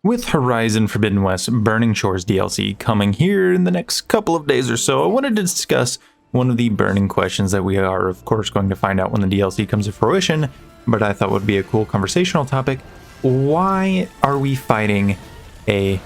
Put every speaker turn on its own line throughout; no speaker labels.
With Horizon Forbidden West Burning Shores DLC coming here in the next couple of days or so, I wanted to discuss one of the burning questions that we are, of course, going to find out when the DLC comes to fruition, but I thought would be a cool conversational topic. Why are we fighting a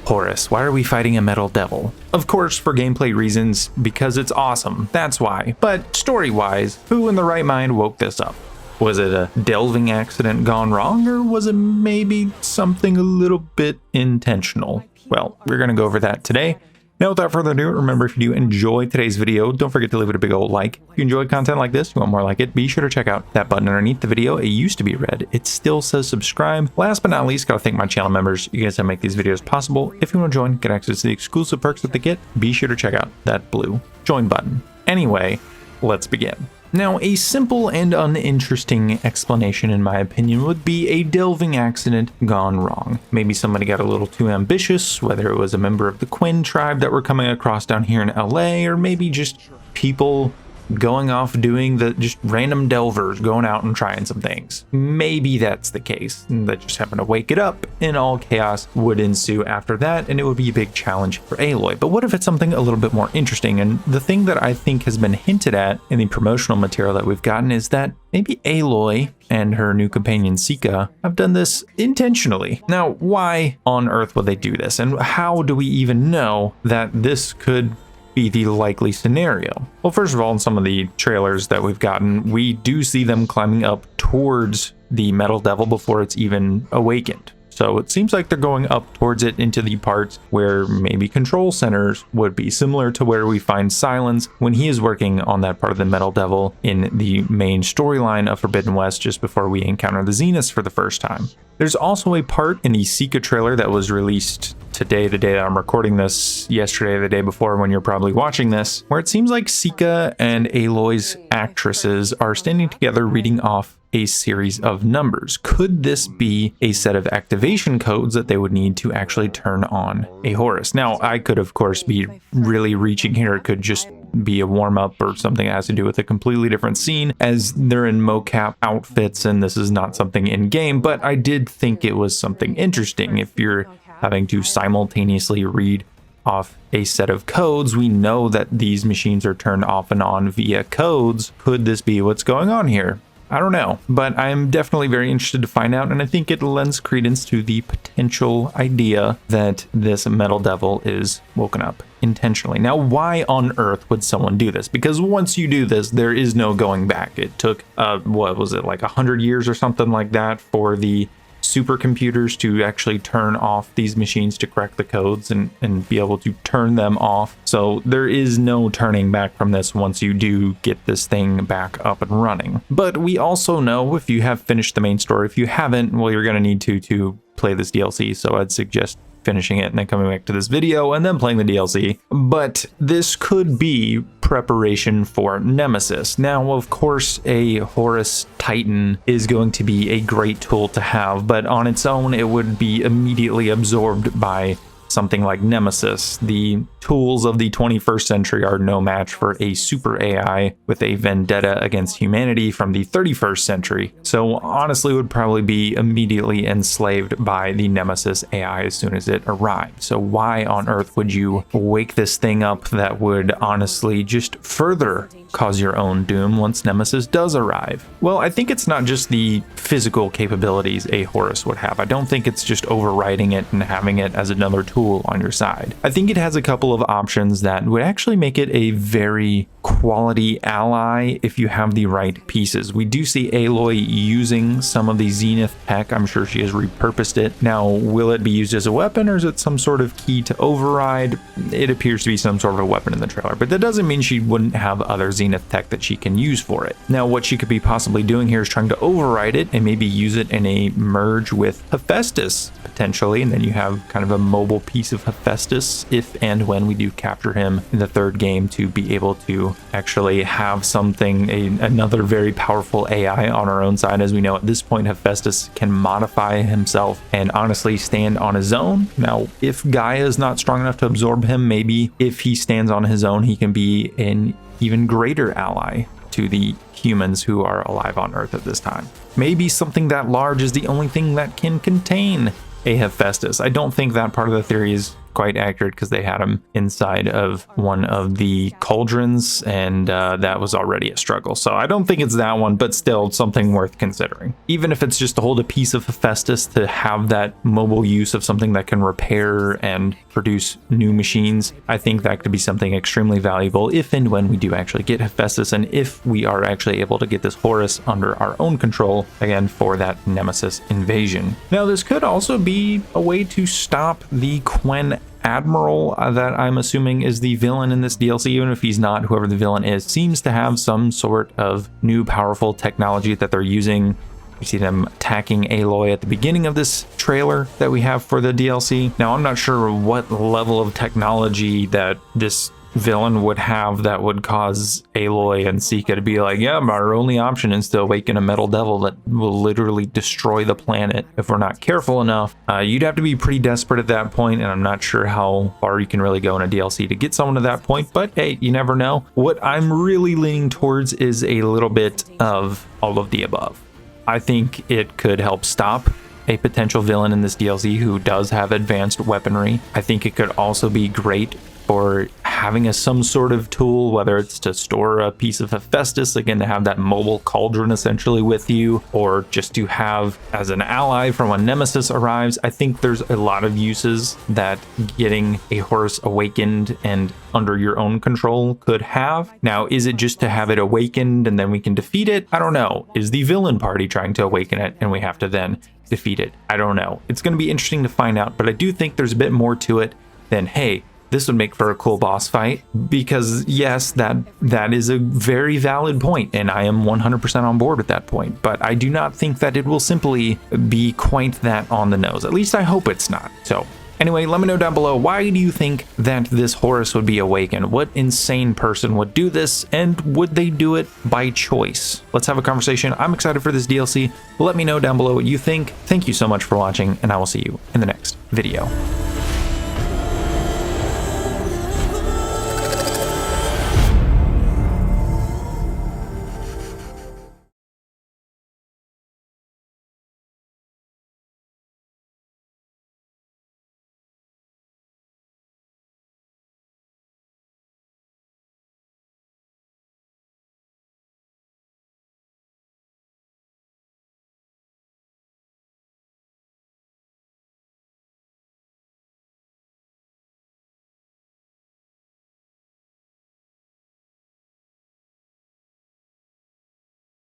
Horus? Why are we fighting a metal devil? Of course, for gameplay reasons, because it's awesome. That's why. But story-wise, who in the right mind woke this up? Was it a delving accident gone wrong, or was it maybe something a little bit intentional? Well, we're going to go over that today. Now, without further ado, remember, if you do enjoy today's video, don't forget to leave it a big old like. If you enjoy content like this, you want more like it, be sure to check out that button underneath the video. It used to be red. It still says subscribe. Last but not least, gotta thank my channel members. You guys help make these videos possible. If you want to join, get access to the exclusive perks that they get, be sure to check out that blue join button. Anyway, let's begin. Now, a simple and uninteresting explanation, in my opinion, would be a delving accident gone wrong. Maybe somebody got a little too ambitious, whether it was a member of the Quen tribe that were coming across down here in LA, or maybe just people going off doing the just random delvers going out and trying some things. Maybe that's the case. That just happened to wake it up, and all chaos would ensue after that, and it would be a big challenge for Aloy. But what if it's something a little bit more interesting? And the thing that I think has been hinted at in the promotional material that we've gotten is that maybe Aloy and her new companion Sika have done this intentionally. Now, why on earth would they do this? And how do we even know that this could be the likely scenario? Well, first of all, in some of the trailers that we've gotten, we do see them climbing up towards the metal devil before it's even awakened. So it seems like they're going up towards it into the parts where maybe control centers would be, similar to where we find Silence when he is working on that part of the metal devil in the main storyline of Forbidden West just before we encounter the Zeniths for the first time. There's also a part in the Sika trailer that was released today, the day that I'm recording this, yesterday, the day before when you're probably watching this, where it seems like Sika and Aloy's actresses are standing together reading off a series of numbers. Could this be a set of activation codes that they would need to actually turn on a Horus? Now, I could, of course, be really reaching here. It could just be a warm-up or something that has to do with a completely different scene, as they're in mocap outfits and this is not something in-game, but I did think it was something interesting. If you're having to simultaneously read off a set of codes, we know that these machines are turned off and on via codes. Could this be what's going on here? I don't know, but I'm definitely very interested to find out, and I think it lends credence to the potential idea that this metal devil is woken up intentionally. Now, why on earth would someone do this? Because once you do this, there is no going back. It took, what was it, like 100 years or something like that for the supercomputers to actually turn off these machines to crack the codes and be able to turn them off. So there is no turning back from this once you do get this thing back up and running. But we also know, if you have finished the main story, if you haven't, well, you're going to need to play this DLC. So I'd suggest finishing it and then coming back to this video and then playing the DLC. But this could be preparation for Nemesis. Now, of course, a Horus Titan is going to be a great tool to have, but on its own, it would be immediately absorbed by something like Nemesis. The tools of the 21st century are no match for a super AI with a vendetta against humanity from the 31st century. So honestly, would probably be immediately enslaved by the Nemesis AI as soon as it arrived. So why on earth would you wake this thing up that would honestly just further cause your own doom once Nemesis does arrive? Well, I think it's not just the physical capabilities a Horus would have. I don't think it's just overriding it and having it as another tool on your side. I think it has a couple of options that would actually make it a very quality ally if you have the right pieces. We do see Aloy using some of the Zenith tech. I'm sure she has repurposed it. Now, will it be used as a weapon, or is it some sort of key to override? It appears to be some sort of a weapon in the trailer, but that doesn't mean she wouldn't have other Zenith tech that she can use for it. Now, what she could be possibly doing here is trying to override it and maybe use it in a merge with Hephaestus, potentially, and then you have kind of a mobile piece of Hephaestus if and when we do capture him in the third game, to be able to actually have something, another very powerful AI on our own side. As we know at this point, Hephaestus can modify himself and honestly stand on his own. Now, if Gaia is not strong enough to absorb him, maybe if he stands on his own, he can be an even greater ally to the humans who are alive on Earth at this time. Maybe something that large is the only thing that can contain a Hephaestus. I don't think that part of the theory is quite accurate because they had him inside of one of the cauldrons, and that was already a struggle. So I don't think it's that one, but still something worth considering. Even if it's just to hold a piece of Hephaestus, to have that mobile use of something that can repair and produce new machines, I think that could be something extremely valuable if and when we do actually get Hephaestus, and if we are actually able to get this Horus under our own control, again, for that Nemesis invasion. Now, this could also be a way to stop the Quen Admiral that I'm assuming is the villain in this DLC. Even if he's not, whoever the villain is seems to have some sort of new powerful technology that they're using. We see them attacking Aloy at the beginning of this trailer that we have for the DLC. Now, I'm not sure what level of technology that this villain would have that would cause Aloy and Sika to be like, yeah, our only option is to awaken a metal devil that will literally destroy the planet if we're not careful enough. You'd have to be pretty desperate at that point, and I'm not sure how far you can really go in a DLC to get someone to that point, but hey, you never know. What I'm really leaning towards is a little bit of all of the above. I think it could help stop a potential villain in this DLC who does have advanced weaponry. I think it could also be great for having some sort of tool, whether it's to store a piece of Hephaestus, again, to have that mobile cauldron essentially with you, or just to have as an ally for when Nemesis arrives. I think there's a lot of uses that getting a Horus awakened and under your own control could have. Now, is it just to have it awakened and then we can defeat it? I don't know. Is the villain party trying to awaken it and we have to then defeat it? I don't know. It's going to be interesting to find out, but I do think there's a bit more to it than, hey, this would make for a cool boss fight, because yes, that is a very valid point, and I am 100% on board with that point, but I do not think that it will simply be quite that on the nose. At least I hope it's not. So anyway, let me know down below, why do you think that this Horus would be awakened? What insane person would do this, and would they do it by choice? Let's have a conversation. I'm excited for this DLC. Let me know down below what you think. Thank you so much for watching, and I will see you in the next video.